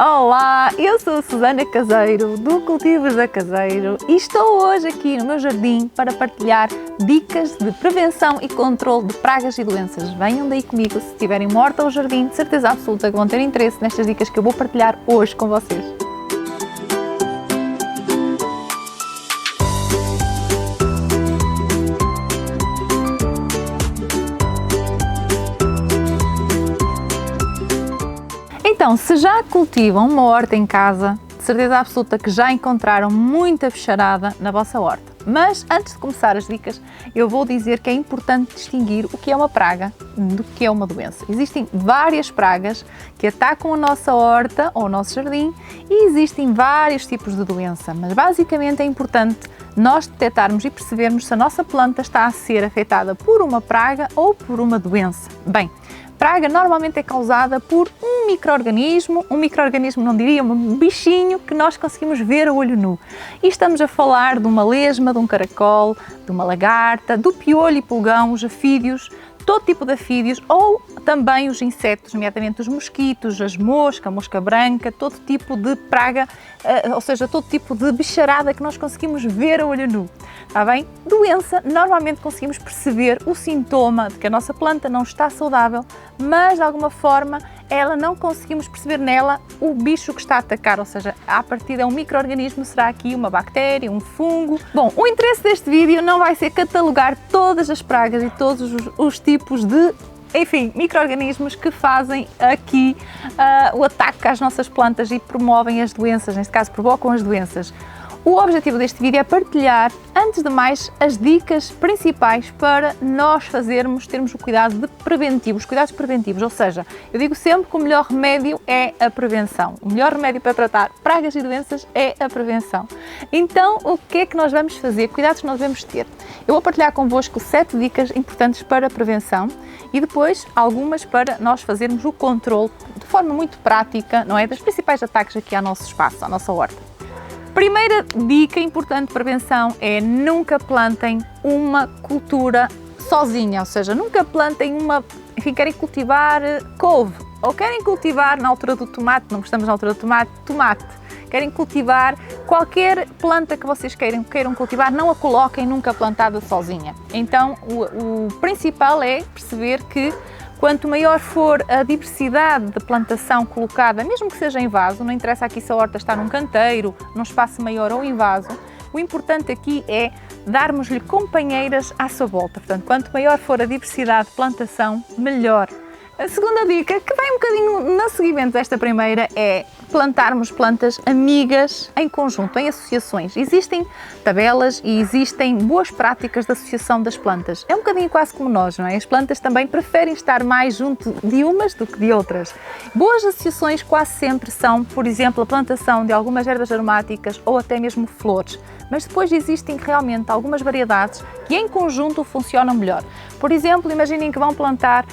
Olá, eu sou a Susana Caseiro do Cultivos da Caseiro e estou hoje aqui no meu jardim para partilhar dicas de prevenção e controle de pragas e doenças. Venham daí comigo, se tiverem uma horta ou jardim, de certeza absoluta que vão ter interesse nestas dicas que eu vou partilhar hoje com vocês. Então, se já cultivam uma horta em casa, de certeza absoluta que já encontraram muita bicharada na vossa horta. Mas antes de começar as dicas, eu vou dizer que é importante distinguir o que é uma praga do que é uma doença. Existem várias pragas que atacam a nossa horta ou o nosso jardim e existem vários tipos de doença, mas basicamente é importante nós detectarmos e percebermos se a nossa planta está a ser afetada por uma praga ou por uma doença. Bem, praga normalmente é causada por um micro-organismo não diria, um bichinho que nós conseguimos ver a olho nu. E estamos a falar de uma lesma, de um caracol, de uma lagarta, do piolho e pulgão, os afídeos, todo tipo de afídeos ou também os insetos, nomeadamente os mosquitos, as moscas, a mosca branca, todo tipo de praga, ou seja, todo tipo de bicharada que nós conseguimos ver a olho nu. Está bem? Doença, normalmente conseguimos perceber o sintoma de que a nossa planta não está saudável, mas de alguma forma ela não conseguimos perceber nela o bicho que está a atacar, ou seja, a partir de um micro-organismo, será aqui uma bactéria, um fungo. Bom, o interesse deste vídeo não vai ser catalogar todas as pragas e todos os tipos de, enfim, micro-organismos que fazem aqui o ataque às nossas plantas e promovem as doenças, neste caso provocam as doenças. O objetivo deste vídeo é partilhar, antes de mais, as dicas principais para nós termos o cuidado de preventivo, os cuidados preventivos, ou seja, eu digo sempre que o melhor remédio é a prevenção. O melhor remédio para tratar pragas e doenças é a prevenção. Então, o que é que nós vamos fazer? Cuidados que nós devemos ter? Eu vou partilhar convosco 7 dicas importantes para a prevenção e depois algumas para nós fazermos o controle de forma muito prática, não é? Dos principais ataques aqui ao nosso espaço, à nossa horta. Primeira dica importante de prevenção é nunca plantem uma cultura sozinha, ou seja, nunca plantem enfim, querem cultivar couve ou querem cultivar na altura do tomate, não estamos na altura do tomate, querem cultivar qualquer planta que vocês queiram cultivar, não a coloquem nunca plantada sozinha. Então o principal é perceber que quanto maior for a diversidade de plantação colocada, mesmo que seja em vaso, não interessa aqui se a horta está num canteiro, num espaço maior ou em vaso, o importante aqui é darmos-lhe companheiras à sua volta. Portanto, quanto maior for a diversidade de plantação, melhor. A segunda dica, que vai um bocadinho no seguimento desta primeira, é plantarmos plantas amigas em conjunto, em associações. Existem tabelas e existem boas práticas de associação das plantas. É um bocadinho quase como nós, não é? As plantas também preferem estar mais junto de umas do que de outras. Boas associações quase sempre são, por exemplo, a plantação de algumas ervas aromáticas ou até mesmo flores. Mas depois existem realmente algumas variedades que em conjunto funcionam melhor. Por exemplo, imaginem que vão plantar,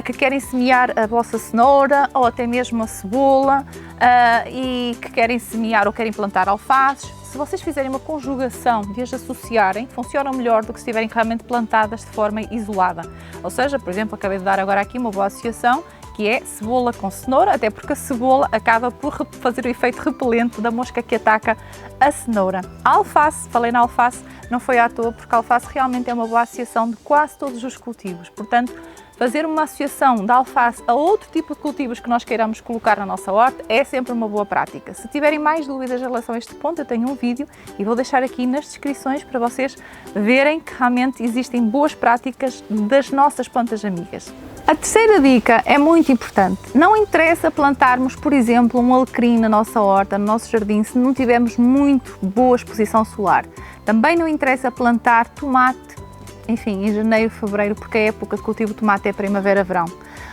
que querem semear a vossa cenoura ou até mesmo a cebola e que querem semear ou querem plantar alfaces. Se vocês fizerem uma conjugação de as associarem, funcionam melhor do que se estiverem realmente plantadas de forma isolada. Ou seja, por exemplo, acabei de dar agora aqui uma boa associação, que é cebola com cenoura, até porque a cebola acaba por fazer o efeito repelente da mosca que ataca a cenoura. A alface, falei na alface, não foi à toa, porque a alface realmente é uma boa associação de quase todos os cultivos. Portanto, fazer uma associação da alface a outro tipo de cultivos que nós queiramos colocar na nossa horta é sempre uma boa prática. Se tiverem mais dúvidas em relação a este ponto, eu tenho um vídeo e vou deixar aqui nas descrições para vocês verem que realmente existem boas práticas das nossas plantas amigas. A terceira dica é muito importante. Não interessa plantarmos, por exemplo, um alecrim na nossa horta, no nosso jardim, se não tivermos muito boa exposição solar. Também não interessa plantar tomate, enfim, em janeiro, fevereiro, porque a época de cultivo de tomate é primavera-verão.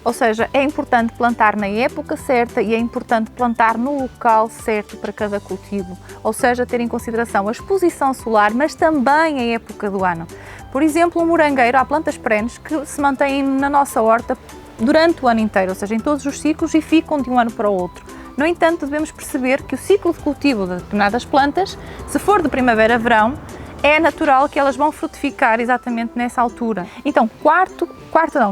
Ou seja, é importante plantar na época certa e é importante plantar no local certo para cada cultivo. Ou seja, ter em consideração a exposição solar, mas também a época do ano. Por exemplo, um morangueiro, há plantas perenes que se mantêm na nossa horta durante o ano inteiro, ou seja, em todos os ciclos e ficam de um ano para o outro. No entanto, devemos perceber que o ciclo de cultivo de determinadas plantas, se for de primavera-verão, é natural que elas vão frutificar exatamente nessa altura. Então,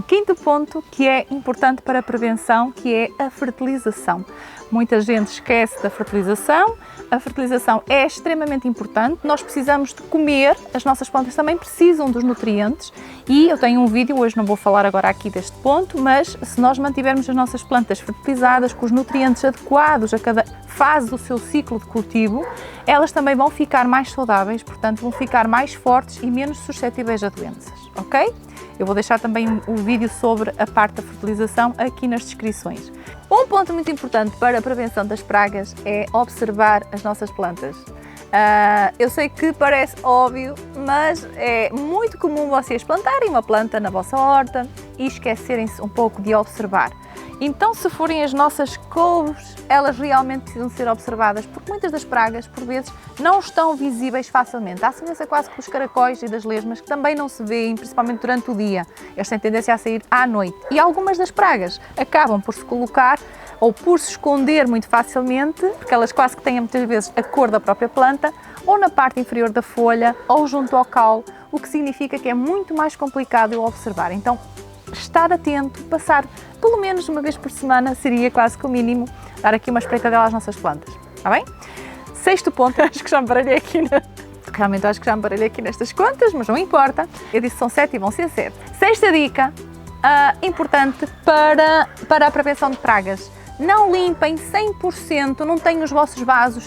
quinto ponto que é importante para a prevenção, que é a fertilização. Muita gente esquece da fertilização. A fertilização é extremamente importante. Nós precisamos de comer, as nossas plantas também precisam dos nutrientes e eu tenho um vídeo, hoje não vou falar agora aqui deste ponto, mas se nós mantivermos as nossas plantas fertilizadas com os nutrientes adequados a cada fase do seu ciclo de cultivo, elas também vão ficar mais saudáveis, portanto vão ficar mais fortes e menos suscetíveis a doenças, ok? Eu vou deixar também o vídeo sobre a parte da fertilização aqui nas descrições. Um ponto muito importante para a prevenção das pragas é observar as nossas plantas. Eu sei que parece óbvio, mas é muito comum vocês plantarem uma planta na vossa horta e esquecerem-se um pouco de observar. Então, se forem as nossas couves, elas realmente precisam ser observadas, porque muitas das pragas, por vezes, não estão visíveis facilmente. Há semelhança quase com os caracóis e das lesmas, que também não se vêem, principalmente durante o dia. Eles têm tendência a sair à noite. E algumas das pragas acabam por se colocar ou por se esconder muito facilmente, porque elas quase que têm muitas vezes a cor da própria planta, ou na parte inferior da folha, ou junto ao caule, o que significa que é muito mais complicado eu observar. Então, estar atento, passar pelo menos uma vez por semana, seria quase que o mínimo, dar aqui uma espreitadela às nossas plantas, está bem? Sexto ponto, acho que já me baralhei aqui, realmente acho que já me baralhei aqui nestas contas, mas não importa, eu disse que são 7 e vão ser 7. Sexta dica, importante para a prevenção de pragas. Não limpem 100%, não tenham os vossos vasos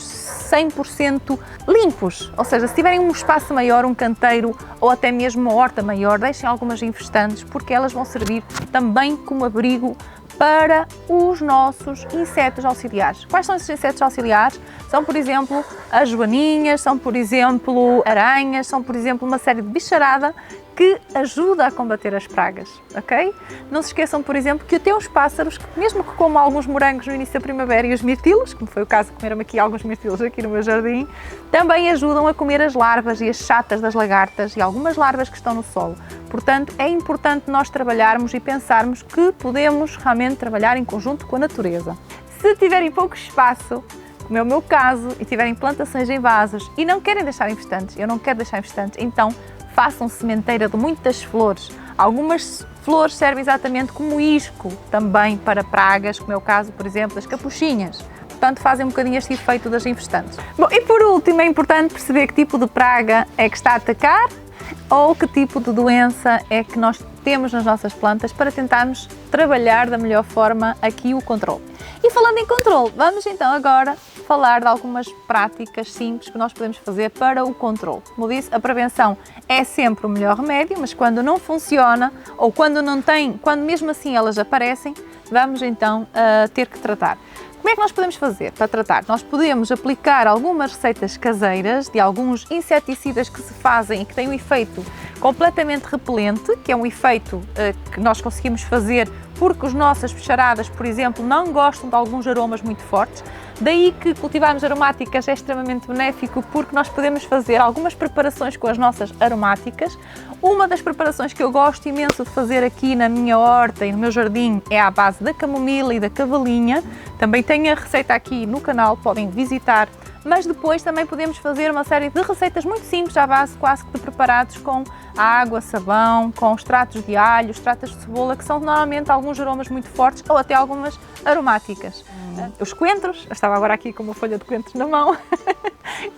100% limpos. Ou seja, se tiverem um espaço maior, um canteiro ou até mesmo uma horta maior, deixem algumas infestantes, porque elas vão servir também como abrigo para os nossos insetos auxiliares. Quais são esses insetos auxiliares? São, por exemplo, as joaninhas, são, por exemplo, aranhas, são, por exemplo, uma série de bicharada que ajuda a combater as pragas, ok? Não se esqueçam, por exemplo, que até os pássaros, mesmo que comam alguns morangos no início da primavera e os mirtilos, como foi o caso de comer aqui alguns mirtilos aqui no meu jardim, também ajudam a comer as larvas e as chatas das lagartas e algumas larvas que estão no solo. Portanto, é importante nós trabalharmos e pensarmos que podemos realmente trabalhar em conjunto com a natureza. Se tiverem pouco espaço, como é o meu caso, e tiverem plantações em vasos e não querem deixar infestantes, eu não quero deixar infestantes, então façam sementeira de muitas flores. Algumas flores servem exatamente como isco também para pragas, como é o caso, por exemplo, das capuchinhas. Portanto, fazem um bocadinho este efeito das infestantes. Bom, e por último, é importante perceber que tipo de praga é que está a atacar ou que tipo de doença é que nós temos nas nossas plantas para tentarmos trabalhar da melhor forma aqui o controle. E falando em controle, vamos então agora falar de algumas práticas simples que nós podemos fazer para o controle. Como disse, a prevenção é sempre o melhor remédio, mas quando não funciona ou quando não tem, quando mesmo assim elas aparecem, vamos então ter que tratar. Como é que nós podemos fazer para tratar? Nós podemos aplicar algumas receitas caseiras de alguns inseticidas que se fazem e que têm um efeito completamente repelente, que é um efeito que nós conseguimos fazer porque as nossas bicharadas, por exemplo, não gostam de alguns aromas muito fortes. Daí que cultivarmos aromáticas é extremamente benéfico porque nós podemos fazer algumas preparações com as nossas aromáticas. Uma das preparações que eu gosto imenso de fazer aqui na minha horta e no meu jardim é à base da camomila e da cavalinha. Também tenho a receita aqui no canal, podem visitar. Mas depois também podemos fazer uma série de receitas muito simples à base quase que de preparados com água, sabão, com extratos de alho, extratos de cebola, que são normalmente alguns aromas muito fortes ou até algumas aromáticas. Os coentros, eu estava agora aqui com uma folha de coentros na mão,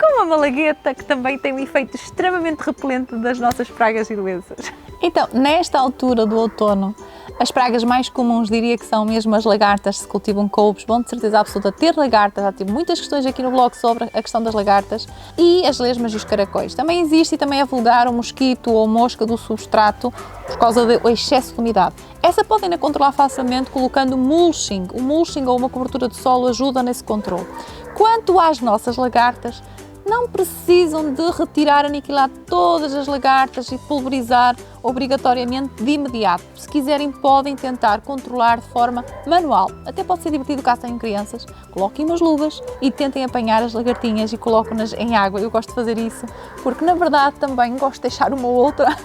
com uma malagueta que também tem um efeito extremamente repelente das nossas pragas e doenças. Então, nesta altura do outono, as pragas mais comuns diria que são mesmo as lagartas, se cultivam couves, vão de certeza absoluta ter lagartas, já tive muitas questões aqui no blog sobre a questão das lagartas, e as lesmas e os caracóis. Também existe e também é vulgar o mosquito ou mosca do substrato por causa do excesso de umidade. Essa podem controlar facilmente colocando mulching. O mulching ou uma cobertura de solo ajuda nesse controle. Quanto às nossas lagartas, não precisam de retirar, aniquilar todas as lagartas e pulverizar obrigatoriamente de imediato. Se quiserem, podem tentar controlar de forma manual. Até pode ser divertido caso tenham crianças. Coloquem umas luvas e tentem apanhar as lagartinhas e colocam-nas em água. Eu gosto de fazer isso porque, na verdade, também gosto de deixar uma ou outra.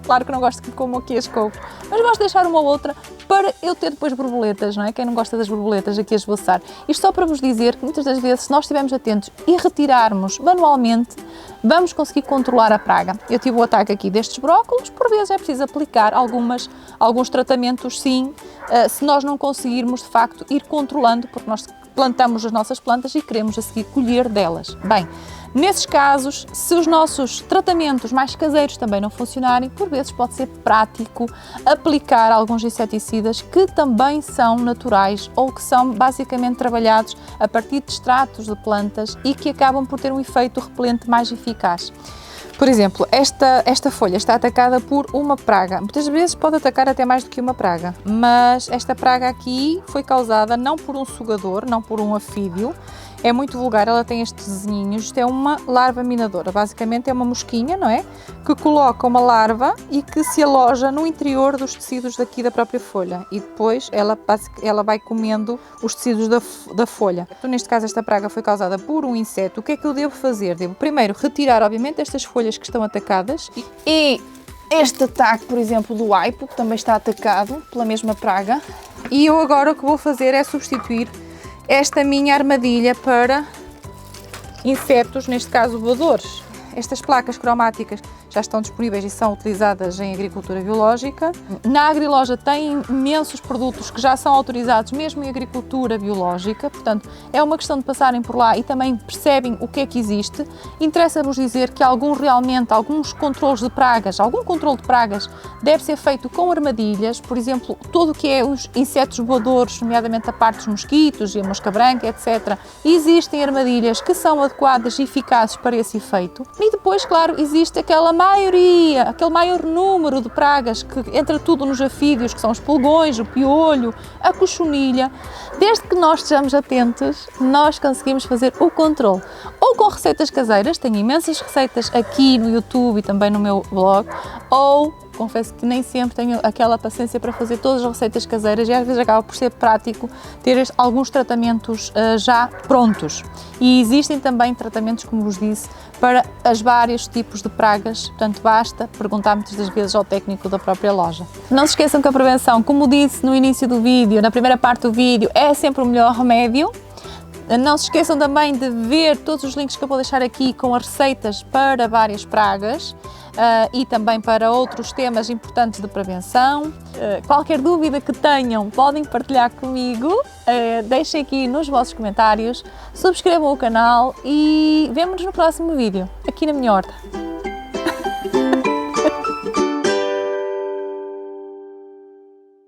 Claro que não gosto que comam aqui as couves, mas gosto de deixar uma ou outra para eu ter depois borboletas, não é? Quem não gosta das borboletas aqui a esboçar. Isto só para vos dizer que muitas das vezes, se nós estivermos atentos e retirarmos manualmente, vamos conseguir controlar a praga. Eu tive o ataque aqui destes brócolos, por vezes é preciso aplicar alguns tratamentos, sim, se nós não conseguirmos de facto ir controlando, porque nós plantamos as nossas plantas e queremos a seguir colher delas. Bem, nesses casos, se os nossos tratamentos mais caseiros também não funcionarem, por vezes pode ser prático aplicar alguns inseticidas que também são naturais ou que são basicamente trabalhados a partir de extratos de plantas e que acabam por ter um efeito repelente mais eficaz. Por exemplo, esta folha está atacada por uma praga. Muitas vezes pode atacar até mais do que uma praga, mas esta praga aqui foi causada não por um sugador, não por um afídeo. É muito vulgar, ela tem estes desenhinhos. Isto é uma larva minadora, basicamente é uma mosquinha, não é? Que coloca uma larva e que se aloja no interior dos tecidos daqui da própria folha e depois ela vai comendo os tecidos da folha. Então, neste caso, esta praga foi causada por um inseto. O que é que eu devo fazer? Devo primeiro retirar, obviamente, estas folhas que estão atacadas e este ataque, por exemplo, do aipo, que também está atacado pela mesma praga. E eu agora o que vou fazer é substituir esta minha armadilha para insetos, neste caso voadores. Estas placas cromáticas já estão disponíveis e são utilizadas em agricultura biológica. Na Agriloja tem imensos produtos que já são autorizados mesmo em agricultura biológica, portanto é uma questão de passarem por lá e também percebem o que é que existe. Interessa-vos dizer que alguns controles de pragas, algum controle de pragas deve ser feito com armadilhas, por exemplo, todo o que é os insetos voadores, nomeadamente a parte dos mosquitos e a mosca branca, etc. Existem armadilhas que são adequadas e eficazes para esse efeito. E depois, claro, existe aquele maior número de pragas que entra tudo nos afídeos, que são os pulgões, o piolho, a cochonilha. Desde que nós estejamos atentos, nós conseguimos fazer o controle. Ou com receitas caseiras, tenho imensas receitas aqui no YouTube e também no meu blog, ou confesso que nem sempre tenho aquela paciência para fazer todas as receitas caseiras e às vezes acaba por ser prático ter alguns tratamentos já prontos. E existem também tratamentos, como vos disse, para os vários tipos de pragas, portanto basta perguntar muitas das vezes ao técnico da própria loja. Não se esqueçam que a prevenção, como disse no início do vídeo, na primeira parte do vídeo, é sempre o melhor remédio. Não se esqueçam também de ver todos os links que eu vou deixar aqui com as receitas para várias pragas e também para outros temas importantes de prevenção. Qualquer dúvida que tenham, podem partilhar comigo, deixem aqui nos vossos comentários, subscrevam o canal e vemo-nos no próximo vídeo, aqui na minha horta.